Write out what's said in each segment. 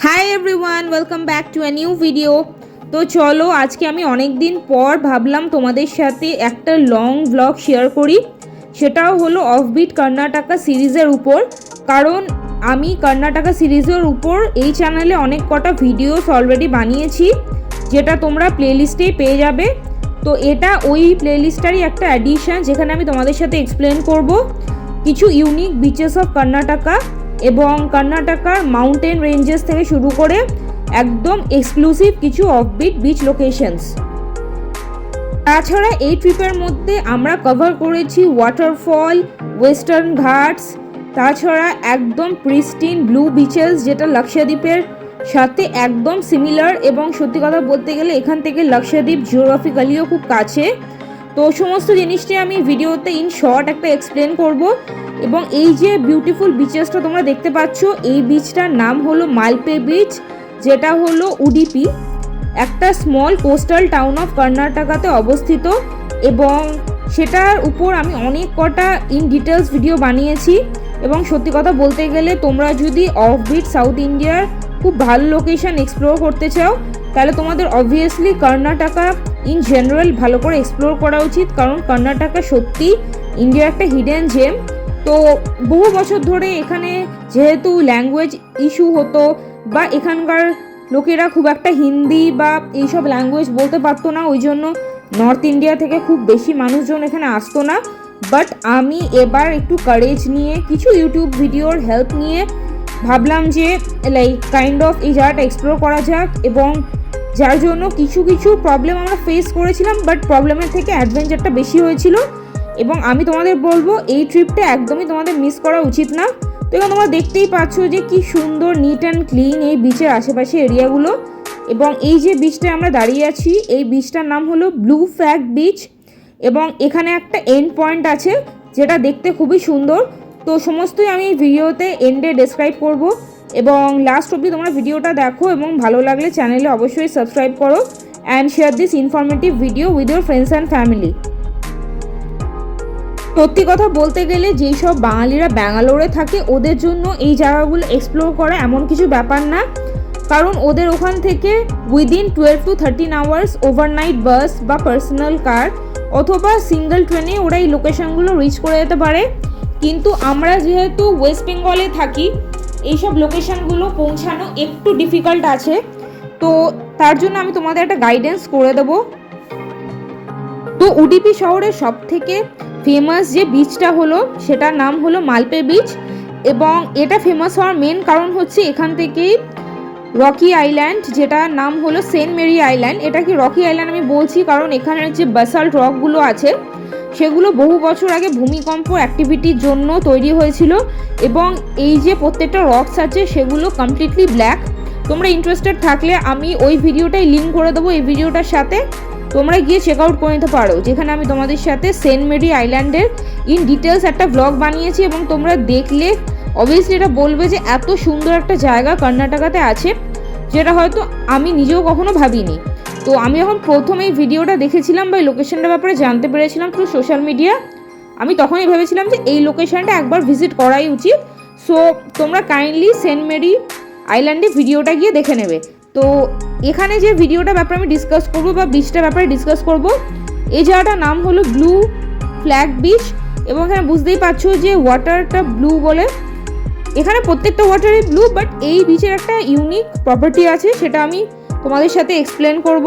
Hi everyone, welcome back to a new video. তো চলো, আজকে আমি অনেক দিন পর ভাবলাম তোমাদের সাথে একটা লং ব্লগ শেয়ার করি। সেটাও হলো অফবিট কর্ণাটকা সিরিজের উপর, কারণ আমি কর্ণাটকা সিরিজের উপর এই চ্যানেলে অনেক কটা ভিডিওস অলরেডি বানিয়েছি, যেটা তোমরা প্লেলিস্টেই পেয়ে যাবে। তো এটা ওই প্লেলিস্টারই একটা অ্যাডিশন, যেখানে আমি তোমাদের সাথে এক্সপ্লেন করব কিছু ইউনিক বিচেস অফ কর্ণাটকা এবং কর্ণাটকার মাউন্টেন রেঞ্জেস থেকে শুরু করে একদম এক্সক্লুসিভ কিছু অফবিট বিচ লোকেশনস। তাছাড়া এই ট্রিপের মধ্যে আমরা কভার করেছি ওয়াটারফল, ওয়েস্টার্ন ঘাটস, তাছাড়া একদম প্রিস্টিন ব্লু বিচেস, যেটা লাক্ষাদ্বীপের সাথে একদম সিমিলার, এবং সত্যি কথা বলতে গেলে এখান থেকে লাক্ষাদ্বীপ জিওগ্রাফিক্যালিও খুব কাছে। তো সমস্ত জিনিসটি আমি ভিডিওতে ইন শর্ট একটা এক্সপ্লেন করব। এবং এই যে বিউটিফুল বিচেসটা তোমরা দেখতে পাচ্ছ, এই বিচটার নাম হলো মালপে বিচ, যেটা হলো উডিপি, একটা স্মল কোস্টাল টাউন অফ কর্ণাটকাতে অবস্থিত। এবং সেটার উপর আমি অনেক কটা ইন ডিটেলস ভিডিও বানিয়েছি। এবং সত্যি কথা বলতে গেলে তোমরা যদি অফবিট সাউথ ইন্ডিয়ার খুব ভালো লোকেশন এক্সপ্লোর করতে চাও, তাহলে তোমাদের অবভিয়াসলি কর্ণাটকা ইন জেনারেল ভালো করে এক্সপ্লোর করা উচিত, কারণ কর্ণাটকা সত্যি ইন্ডিয়ার একটা হিডেন জেম। তো বহু বছর ধরে এখানে যেহেতু ল্যাঙ্গুয়েজ ইস্যু হতো, বা এখানকার লোকেরা খুব একটা হিন্দি বা এইসব ল্যাঙ্গুয়েজ বলতে পারতো না, ওই জন্য নর্থ ইন্ডিয়া থেকে খুব বেশি মানুষজন এখানে আসতো না। বাট আমি এবার একটু কারেজ নিয়ে কিছু ইউটিউব ভিডিওর হেল্প নিয়ে ভাবলাম যে কাইন্ড অফ এই জায়গাটা এক্সপ্লোর করা যাক, এবং যার জন্য কিছু কিছু প্রবলেম আমরা ফেস করেছিলাম, বাট প্রবলেমের থেকে অ্যাডভেঞ্চারটা বেশি হয়েছিল। এবং আমি তোমাদের বলবো এই ট্রিপটা একদমই তোমাদের মিস করা উচিত না। তো এখন তোমরা দেখতেই পাচ্ছ যে কি সুন্দর নিট অ্যান্ড ক্লিন এই বিচের আশেপাশে এরিয়াগুলো। এবং এই যে বিচটায় আমরা দাঁড়িয়ে আছি, এই বিচটার নাম হলো ব্লু ফ্ল্যাগ বিচ, এবং এখানে একটা এন্ড পয়েন্ট আছে যেটা দেখতে খুবই সুন্দর। তো সমস্তই আমি ভিডিওতে এন্ডে ডেসক্রাইব করব, এবং লাস্ট অবধি তোমরা ভিডিওটা দেখো, এবং ভালো লাগলে চ্যানেলে অবশ্যই সাবস্ক্রাইব করো and share this informative video with your friends and family. সত্যি কথা বলতে গেলে যেই সব বাঙালিরা ব্যাঙ্গালোরে থাকে, ওদের জন্য এই জায়গাগুলো এক্সপ্লোর করা এমন কিছু ব্যাপার না, কারণ ওদের ওখান থেকে উইদিন 12 to 13 আওয়ার্স ওভারনাইট বাস বা পার্সোনাল কার অথবা সিঙ্গেল ট্রেনে ওরা এই লোকেশনগুলো রিচ করে যেতে পারে। কিন্তু আমরা যেহেতু ওয়েস্ট বেঙ্গলে থাকি, এইসব লোকেশনগুলো পৌঁছানো একটু ডিফিকাল্ট আছে। তো তার জন্য আমি তোমাদের একটা গাইডেন্স করে দেবো। তো উডিপি শহরের সব থেকে ফেমাস যে বিচটা হলো, সেটার নাম হলো মালপে বিচ। এবং এটা ফেমাস হওয়ার মেন কারণ হচ্ছে এখান থেকেই রকি আইল্যান্ড, যেটার নাম হলো সেন্ট মেরি আইল্যান্ড। এটা কি রকি আইল্যান্ড আমি বলছি কারণ এখানের যে বাসাল্ট রকগুলো আছে, সেগুলো বহু বছর আগে ভূমিকম্প অ্যাক্টিভিটির জন্য তৈরি হয়েছিল। এবং এই যে প্রত্যেকটা রকস আছে, সেগুলো কমপ্লিটলি ব্ল্যাক। তোমরা ইন্টারেস্টেড থাকলে আমি ওই ভিডিওটাই লিঙ্ক করে দেবো এই ভিডিওটার সাথে, তোমরা গিয়ে চেক আউট করে নিতে পারো, যেখানে আমি তোমাদের সাথে সেন্ট মেরি আইল্যান্ডের ইন ডিটেলস একটা ব্লগ বানিয়েছি। এবং তোমরা দেখলে অবভিয়াসলি এটা বলবে যে এত সুন্দর একটা জায়গা কর্ণাটকাতে আছে, যেটা হয়তো আমি নিজেও কখনো ভাবিনি। তো আমি যখন প্রথম এই ভিডিওটা দেখেছিলাম বা এই লোকেশনটার ব্যাপারে জানতে পেরেছিলাম থ্রু সোশ্যাল মিডিয়া, আমি তখনই ভেবেছিলাম যে এই লোকেশনটা একবার ভিজিট করাই উচিত। সো তোমরা কাইন্ডলি সেন্ট মেরি আইল্যান্ডে ভিডিওটা গিয়ে দেখে নেবে। তো এখানে যে ভিডিওটার ব্যাপারে আমি ডিসকাস করবো বা বিচটার ব্যাপারে ডিসকাস করব, এই জায়গাটার নাম হলো ব্লু ফ্ল্যাগ বিচ। এবং এখানে বুঝতেই পারছো যে ওয়াটারটা ব্লু বলে, এখানে প্রত্যেকটা ওয়াটারই ব্লু, বাট এই বিচের একটা ইউনিক প্রপার্টি আছে, সেটা আমি তোমাদের সাথে এক্সপ্লেন করব।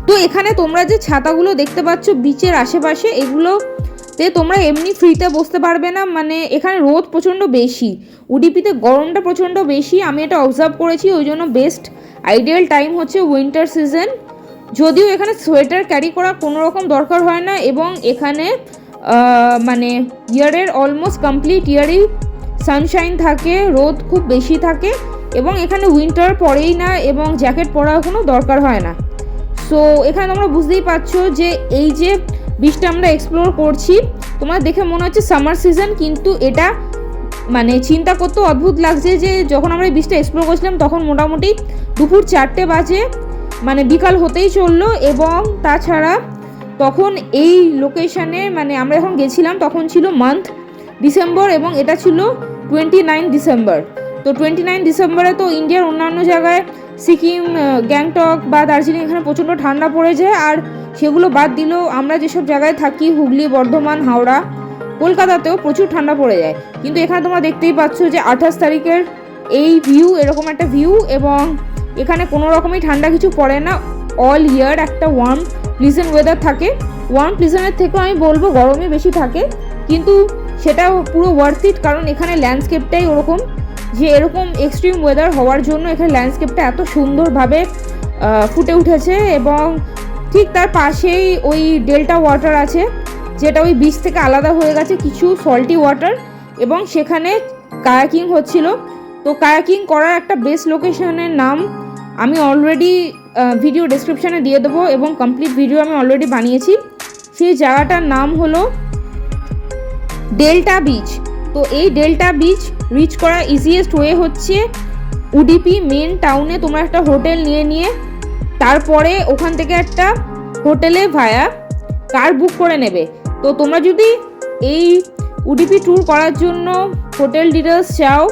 তো এখানে তোমরা যে ছাতাগুলো দেখতে পাচ্ছ বিচের আশেপাশে, এগুলোতে তোমরা এমনি ফ্রিতে বসতে পারবে না, মানে এখানে রোদ প্রচণ্ড বেশি, উডিপিতে গরমটা প্রচণ্ড বেশি, আমি এটা অবজার্ভ করেছি। ওই জন্য বেস্ট আইডিয়াল টাইম হচ্ছে উইন্টার সিজন, যদিও এখানে সোয়েটার ক্যারি করা কোনো রকম দরকার হয় না। এবং এখানে মানে ইয়ারের অলমোস্ট কমপ্লিট ইয়ারই সানশাইন থাকে, রোদ খুব বেশি থাকে, এবং এখানে উইন্টার পরেই না এবং জ্যাকেট পরার কোনো দরকার হয় না। সো এখানে তোমরা বুঝতেই পারছো যে এই যে বিচটা আমরা এক্সপ্লোর করছি, তোমার দেখে মনে হচ্ছে সামার সিজন, কিন্তু এটা মানে চিন্তা করতেও অদ্ভুত লাগছে যে যখন আমরা এই বিচটা এক্সপ্লোর করছিলাম তখন মোটামুটি দুপুর 4টে বাজে, মানে বিকাল হতেই চললো। এবং তাছাড়া তখন এই লোকেশানে মানে আমরা যখন গেছিলাম তখন ছিল মান্থ ডিসেম্বর, এবং এটা ছিল 29 ডিসেম্বর। তো 29 ডিসেম্বরে তো ইন্ডিয়ার অন্যান্য জায়গায় সিকিম, গ্যাংটক বা দার্জিলিং এখানে প্রচণ্ড ঠান্ডা পড়ে যায়। আর সেগুলো বাদ দিলেও আমরা যেসব জায়গায় থাকি, হুগলি, বর্ধমান, হাওড়া, কলকাতাতেও প্রচুর ঠান্ডা পড়ে যায়। কিন্তু এখানে তোমরা দেখতেই পাচ্ছ যে 28 তারিখের এই ভিউ, এরকম একটা ভিউ, এবং এখানে কোনো রকমই ঠান্ডা কিছু পড়ে না। অল ইয়ার একটা ওয়ার্ম প্লিজেন্ট ওয়েদার থাকে। ওয়ার্ম প্লিজেন্টের থেকেও আমি বলবো গরমই বেশি থাকে, কিন্তু সেটা পুরো ওয়ার্থ ইট, কারণ এখানে ল্যান্ডস্কেপটাই ওরকম যে এরকম এক্সট্রিম ওয়েদার হওয়ার জন্য এখানে ল্যান্ডস্কেপটা এত সুন্দরভাবে ফুটে উঠেছে। এবং ঠিক তার পাশেই ওই ডেল্টা ওয়াটার আছে, যেটা ওই বিচ থেকে আলাদা হয়ে গেছে কিছু সল্টি ওয়াটার, এবং সেখানে কায়াকিং হচ্ছিল। তো কায়াকিং করার একটা বেস্ট লোকেশনের নাম আমি অলরেডি ভিডিও ডেসক্রিপশানে দিয়ে দেবো, এবং কমপ্লিট ভিডিও আমি অলরেডি বানিয়েছি। সেই জায়গাটার নাম হলো ডেল্টা বিচ। তো এই ডেল্টা বিচ রিচ করার ইজিয়েস্ট ওয়ে হচ্ছে উডিপি মেন টাউনে তোমরা একটা হোটেল নিয়ে তারপরে ওখান থেকে একটা হোটেলে ভায়া কার বুক করে নেবে। তো তোমরা যদি এই উডিপি ট্যুর করার জন্য হোটেল ডিটেলস চাও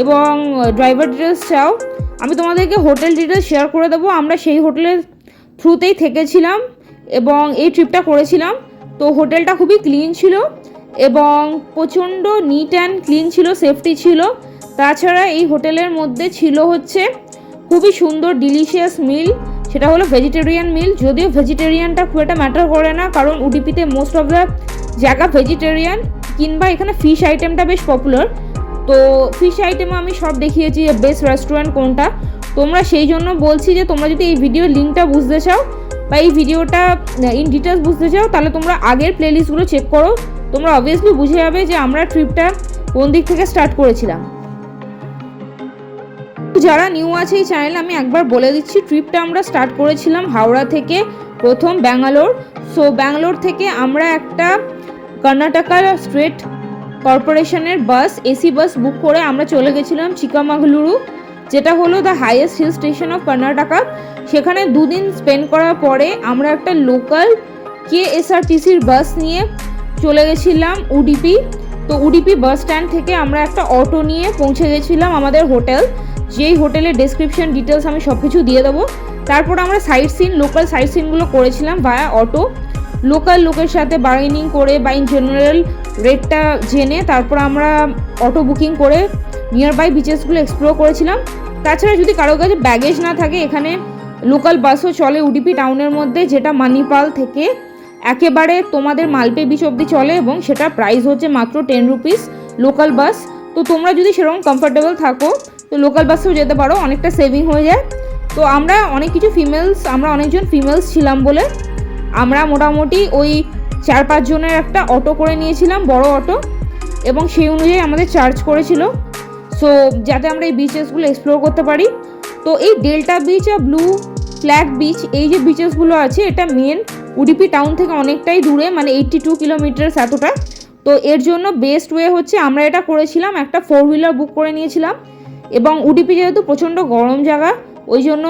এবং ড্রাইভার ডিটেলস চাও, আমি তোমাদেরকে হোটেল ডিটেলস শেয়ার করে দেবো। আমরা সেই হোটেলের থ্রুতেই থেকেছিলাম এবং এই ট্রিপটা করেছিলাম। তো হোটেলটা খুবই ক্লিন ছিল এবং প্রচণ্ড নিট অ্যান্ড ক্লিন ছিল, সেফটি ছিল। তাছাড়া এই হোটেলের মধ্যে ছিল হচ্ছে খুবই সুন্দর ডিলিশিয়াস মিল, সেটা হলো ভেজিটেরিয়ান মিল। যদিও ভেজিটেরিয়ানটা খুব একটা ম্যাটার করে না, কারণ উডিপিতে মোস্ট অফ দ্য জায়গা ভেজিটেরিয়ান, কিংবা এখানে ফিশ আইটেমটা বেশ পপুলার। তো ফিশ আইটেমও আমি সব দেখিয়েছি যে বেস্ট রেস্টুরেন্ট কোনটা। তোমরা সেই জন্য বলছি যে তোমরা যদি এই ভিডিওর লিঙ্কটা বুঝতে চাও বা এই ভিডিওটা ইন ডিটেলস বুঝতে চাও, তাহলে তোমরা আগের প্লেলিস্টগুলো চেক করো। তোমরা অবভিয়াসলি বুঝে যাবে যে আমরা ট্রিপটা কোন দিক থেকে স্টার্ট করেছিলাম। যারা নিউ আছে এই চ্যানেলে আমি একবার বলে দিচ্ছি, ট্রিপটা আমরা স্টার্ট করেছিলাম হাওড়া থেকে, প্রথম ব্যাঙ্গালোর। সো ব্যাঙ্গালোর থেকে আমরা একটা কর্ণাটকা স্টেট কর্পোরেশনের বাস, এসি বাস বুক করে আমরা চলে গেছিলাম চিকামাগলুরু, যেটা হলো the highest hill station of Karnataka. সেখানে দুদিন স্পেন্ড করার পরে আমরা একটা লোকাল কেএসআরটিসির বাস নিয়ে চলে গেছিলাম উডিপি। তো উডিপি বাস স্ট্যান্ড থেকে আমরা একটা অটো নিয়ে পৌঁছে গেছিলাম আমাদের হোটেল, যেই হোটেলের ডেসক্রিপশন ডিটেলস আমি সব কিছু দিয়ে দেবো। তারপর আমরা সাইট সিন, লোকাল সাইট সিনগুলো করেছিলাম ভায়া অটো, লোকাল লোকের সাথে বার্গেনিং করে বা ইন জেনারেল রেটটা জেনে তারপর আমরা অটো বুকিং করে নিয়ার বাই বিচেসগুলো এক্সপ্লোর করেছিলাম। তাছাড়া যদি কারো কাছে ব্যাগেজ না থাকে, এখানে লোকাল বাসও চলে উডিপি টাউনের মধ্যে, যেটা মানিপাল থেকে একেবারে তোমাদের মালপে বিচ অবধি চলে, এবং সেটা প্রাইস হচ্ছে মাত্র 10 রুপিস লোকাল বাস। তো তোমরা যদি সেরকম কমফোর্টেবল থাকো তো লোকাল বাসেও যেতে পারো, অনেকটা সেভিং হয়ে যায়। তো আমরা অনেকজন ফিমেলস ছিলাম বলে আমরা মোটামুটি ওই 4-5 জনের একটা অটো করে নিয়েছিলাম, বড় অটো, এবং সেই অনুযায়ী আমাদের চার্জ করেছিল, সো যাতে আমরা এই বিচেসগুলো এক্সপ্লোর করতে পারি। তো এই ডেল্টা বিচ আর ব্লু ফ্ল্যাগ বিচ, এই যে বিচেসগুলো আছে, এটা মেন উডিপি টাউন থেকে অনেকটাই দূরে, মানে 82 কিলোমিটার এতটা। তো এর জন্য বেস্ট ওয়ে হচ্ছে আমরা এটা করেছিলাম, একটা 4 হুইলার বুক করে নিয়েছিলাম। এবং উডিপি যেহেতু প্রচণ্ড গরম জায়গা, ওই জন্য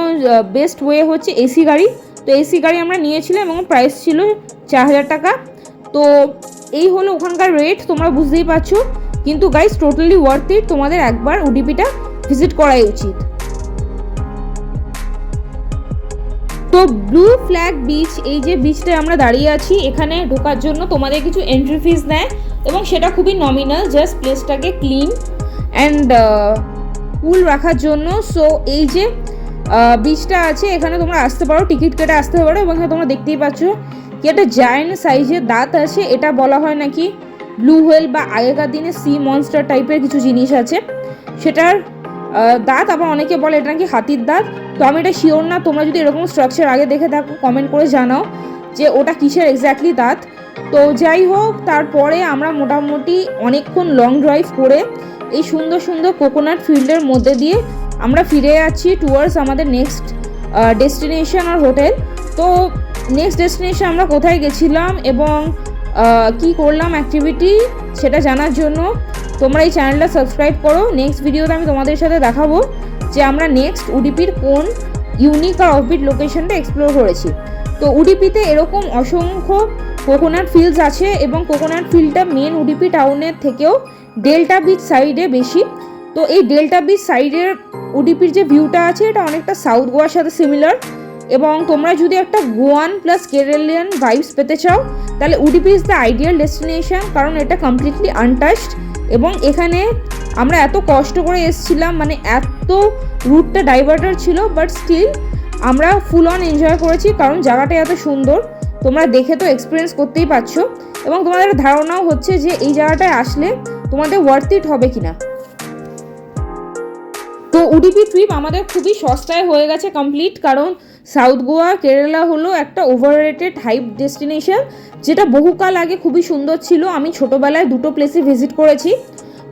বেস্ট ওয়ে হচ্ছে এসি গাড়ি। তো এসি গাড়ি আমরা নিয়েছিলাম এবং প্রাইস ছিল 4000 টাকা। তো এই হলো ওখানকার রেট, তোমরা বুঝতেই পারছো। কিন্তু গাইস টোটালি ওয়ার্থ ইট, তোমাদের একবার উডিপিটা ভিজিট করাই উচিত। তো ব্লু ফ্ল্যাগ বিচ, এই যে বিচটায় আমরা দাঁড়িয়ে আছি, এখানে ঢোকার জন্য তোমাদের কিছু এন্ট্রি ফিস নেয় এবং সেটা খুবই নমিনাল, জাস্ট প্লেসটাকে ক্লিন অ্যান্ড কুল রাখার জন্য। সো এই যে বিচটা আছে, এখানে তোমরা আসতে পারো, টিকিট কেটে আসতে পারো। এবং এখানে তোমরা দেখতেই পাচ্ছ কি একটা জায়ান্ট সাইজের দাঁত আছে, এটা বলা হয় নাকি ব্লু হোয়েল বা আগেকার দিনে সি মনস্টার টাইপের কিছু জিনিস আছে, সেটার দাঁত। আবার অনেকে বলে এটা নাকি হাতির দাঁত, তো আমি এটা শিওর না। তোমরা যদি এরকম স্ট্রাকচার আগে দেখে থাকো কমেন্ট করে জানাও যে ওটা কিসের এক্স্যাক্টলি দাঁত। তো যাই হোক, তারপরে আমরা মোটামুটি অনেকক্ষণ লং ড্রাইভ করে এই সুন্দর সুন্দর কোকোনাট ফিল্ডের মধ্যে দিয়ে আমরা ফিরে যাচ্ছি টুয়ার্ডস আমাদের নেক্সট ডেস্টিনেশন আর হোটেল। তো নেক্সট ডেস্টিনেশন আমরা কোথায় গেছিলাম এবং কি করলাম অ্যাক্টিভিটি, সেটা জানার জন্য তোমরা এই চ্যানেলটা সাবস্ক্রাইব করো। নেক্সট ভিডিওতে আমি তোমাদের সাথে দেখাবো যে আমরা নেক্সট উডিপির কোন ইউনিক আর অফবিট লোকেশনটা এক্সপ্লোর করেছি। তো উডিপিতে এরকম অসংখ্য কোকোনাট ফিল্ডস আছে এবং কোকোনাট ফিল্ডটা মেন উডিপি টাউনের থেকেও ডেল্টা বিচ সাইডে বেশি। তো এই ডেল্টা বিচ সাইডের উডিপির যে ভিউটা আছে এটা অনেকটা সাউথ গোয়ার সাথে সিমিলার, এবং তোমরা যদি একটা গোয়ান প্লাস কেরালিয়ান ভাইবস পেতে চাও তাহলে উডিপি ইজ দ্য আইডিয়াল ডেস্টিনেশন, কারণ এটা কমপ্লিটলি আনটাচড। এবং এখানে আমরা এত কষ্ট করে এসেছিলাম, মানে এত রুটটা ডাইভার্টার ছিল, বাট স্টিল আমরা ফুল অন এনজয় করেছি, কারণ জায়গাটা এত সুন্দর। তোমরা দেখে তো এক্সপিরিয়েন্স করতেই পারছো, এবং তোমাদের ধারণাও হচ্ছে যে এই জায়গাটায় আসলে তোমাদের ওয়ার্থ ইট হবে কিনা। তো উডিপি ট্রিপ আমাদের খুবই সস্তায় হয়ে গেছে কমপ্লিট, কারণ সাউথ গোয়া কেরালা হলো একটা ওভাররেটেড হাইপ ডেস্টিনেশন, যেটা বহুকাল আগে খুবই সুন্দর ছিল। আমি ছোটোবেলায় দুটো প্লেসে ভিজিট করেছি,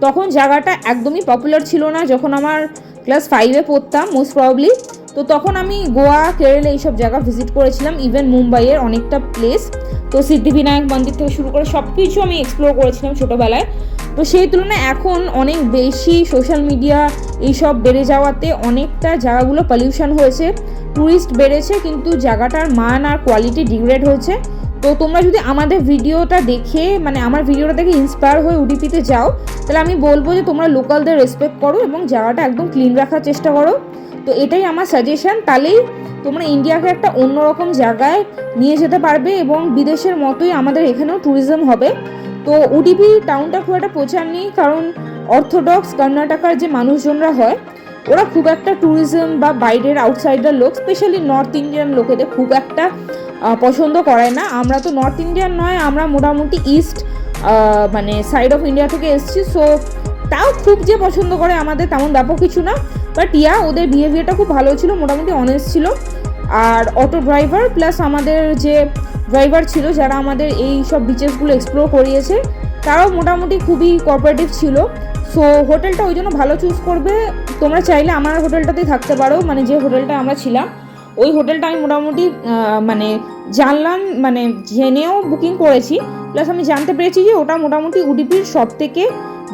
তখন জায়গাটা একদমই পপুলার ছিল না, যখন আমার ক্লাস 5-এ পড়তাম মোস্ট প্রবাবলি। তো তখন আমি গোয়া কেরালা এইসব জায়গা ভিজিট করেছিলাম, ইভেন মুম্বাইয়ের অনেকটা প্লেস। তো সিদ্ধিবিনায়ক মন্দির থেকে শুরু করে সব কিছু আমি এক্সপ্লোর করেছিলাম ছোটোবেলায়। তো সেই তুলনায় এখন অনেক বেশি সোশ্যাল মিডিয়া এইসব বেড়ে যাওয়াতে অনেকটা জায়গাগুলো পলিউশন হয়েছে, ট্যুরিস্ট বেড়েছে, কিন্তু জায়গাটার মান আর কোয়ালিটি ডিগ্রেড হয়েছে। তো তোমরা যদি আমাদের ভিডিওটা দেখে, মানে আমার ভিডিওটা দেখে ইন্সপায়ার হয়ে উডিপিতে যাও, তাহলে আমি বলবো যে তোমরা লোকালদের রেসপেক্ট করো এবং জায়গাটা একদম ক্লিন রাখার চেষ্টা করো। তো এটাই আমার সাজেশন, তাহলেই তোমরা ইন্ডিয়াকে একটা অন্যরকম জায়গায় নিয়ে যেতে পারবে, এবং বিদেশের মতোই আমাদের এখানেও ট্যুরিজম হবে। তো উডিপি টাউনটা খুব একটা প্রচার নেই, কারণ অর্থোডক্স কর্ণাটকার যে মানুষজনরা হয় ওরা খুব একটা ট্যুরিজম বা বাইরের আউটসাইডার লোক, স্পেশালি নর্থ ইন্ডিয়ান লোকেদের খুব একটা পছন্দ করায় না। আমরা তো নর্থ ইন্ডিয়ান নয়, আমরা মোটামুটি ইস্ট মানে সাইড অফ ইন্ডিয়া থেকে এসেছি, সো তাও খুব যে পছন্দ করে আমাদের তেমন ব্যাপক কিছু না। বাট ওদের বিহেভিয়ারটা খুব ভালো ছিল, মোটামুটি অনেস্ট ছিল। আর অটো ড্রাইভার প্লাস আমাদের যে ড্রাইভার ছিল যারা আমাদের এই সব বিচেসগুলো এক্সপ্লোর করিয়েছে, তারাও মোটামুটি খুবই কোঅপারেটিভ ছিল। সো হোটেলটা ওই জন্য ভালো চুজ করবে। তোমরা চাইলে আমার হোটেলটাতেই থাকতে পারো, মানে যে হোটেলটা আমরা ছিলাম ওই হোটেলটা আমি মোটামুটি মানে জানলাম, মানে জেনেও বুকিং করেছি, প্লাস আমি জানতে পেরেছি যে ওটা মোটামুটি উডিপির সব থেকে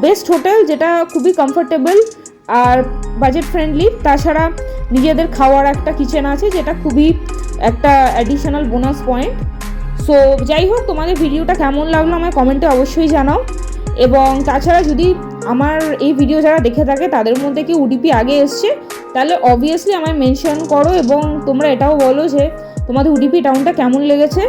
বেস্ট হোটেল, যেটা খুবই কমফোর্টেবল আর বাজেট ফ্রেন্ডলি। তাছাড়া নিজেদের খাওয়ার একটা কিচেন আছে, যেটা খুবই একটা অ্যাডিশনাল বোনাস পয়েন্ট। সো যাই হোক, তোমাদের ভিডিওটা কেমন লাগলো আমায় কমেন্টে অবশ্যই জানাও। এবং তাছাড়া যদি আমার এই ভিডিও যারা দেখে থাকে তাদের মধ্যে কি উডিপি আগে এসছে, তাহলে অবভিয়াসলি আমায় মেনশন করো, এবং তোমরা এটাও বলো যে তোমাদের উডিপি টাউনটা কেমন লেগেছে।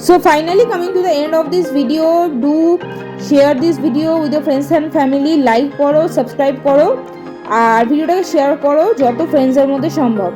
So finally coming to the end of this video, do share this video with your friends and family, like করো, সাবস্ক্রাইব করো, আর ভিডিওটাকে শেয়ার করো যত ফ্রেন্ডসের মধ্যে সম্ভব।